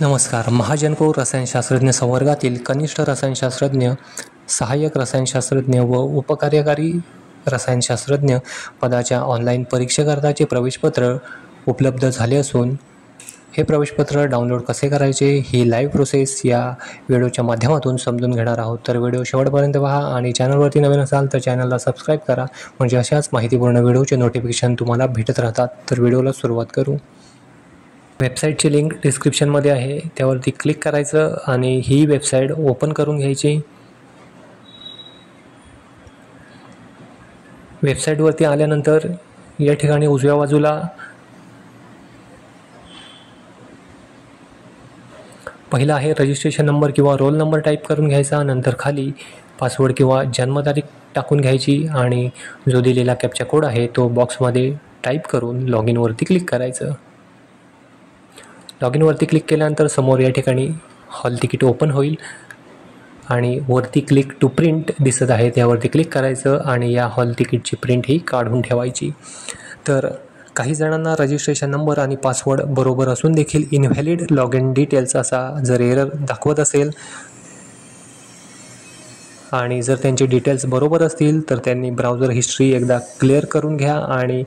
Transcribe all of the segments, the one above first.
नमस्कार. महाजनको रसायनशास्त्रज्ञ संवर्गातील कनिष्ठ रसायनशास्त्रज्ञ, सहाय्यक रसायनशास्त्रज्ञ व उपकार्यकारी रसायनशास्त्रज्ञ पदाच्या ऑनलाईन परीक्षेकरताचे प्रवेशपत्र उपलब्ध झाले असून हे प्रवेशपत्र डाउनलोड कसे करायचे ही लाईव्ह प्रोसेस या व्हिडिओच्या माध्यमातून समजून घेणार आहोत. तर व्हिडिओ शेवटपर्यंत पहा आणि चॅनलवरती नवीन असाल तर चॅनलला सबस्क्राईब करा, म्हणजे अशाच माहितीपूर्ण व्हिडिओचे नोटिफिकेशन तुम्हाला भेटत राहतात. तर व्हिडिओला सुरुवात करू. वेबसाईटची लिंक डिस्क्रिप्शनमध्ये आहे, त्यावरती क्लिक करायचं आणि ही वेबसाईट ओपन करून घ्यायची. वेबसाईटवरती आल्यानंतर या ठिकाणी उजव्या बाजूला पहिला आहे रजिस्ट्रेशन नंबर किंवा रोल नंबर टाईप करून घ्यायचा. नंतर खाली पासवर्ड किंवा जन्मतारीख टाकून घ्यायची आणि जो दिलेला कॅप्चा कोड आहे तो बॉक्समध्ये टाईप करून लॉग इनवरती क्लिक करायचं. लॉग इनवरती क्लिक केल्यानंतर समोर या ठिकाणी हॉल तिकीट ओपन होईल आणि वरती क्लिक टू प्रिंट दिसत आहे, त्यावरती क्लिक करायचं आणि या हॉल तिकीटची प्रिंट ही काढून ठेवायची. तर काही जणांना रजिस्ट्रेशन नंबर आणि पासवर्ड बरोबर असून देखील इनव्हॅलिड लॉग इन डिटेल्स असा जर एरर दाखवत असेल आणि जर त्यांचे डिटेल्स बरोबर असतील तर त्यांनी ब्राउझर हिस्ट्री एकदा क्लिअर करून घ्या आणि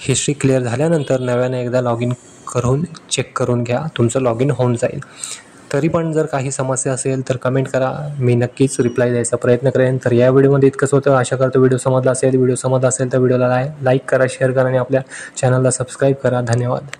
हिस्ट्री क्लिअर झाल्यानंतर नव्याने एकदा लॉग इन करून चेक करून घ्या, तुमचं लॉग इन होऊन जाईल. तरी पण जर काही समस्या असेल तर कमेंट करा, मी नक्कीच रिप्लाय द्यायचा प्रयत्न करेन. तर या व्हिडिओमध्ये इतकंच होतं. आशा करतो व्हिडिओ समजला असेल तर व्हिडिओला लाईक करा, शेअर करा आणि आपल्या चॅनलला सबस्क्राईब करा. धन्यवाद.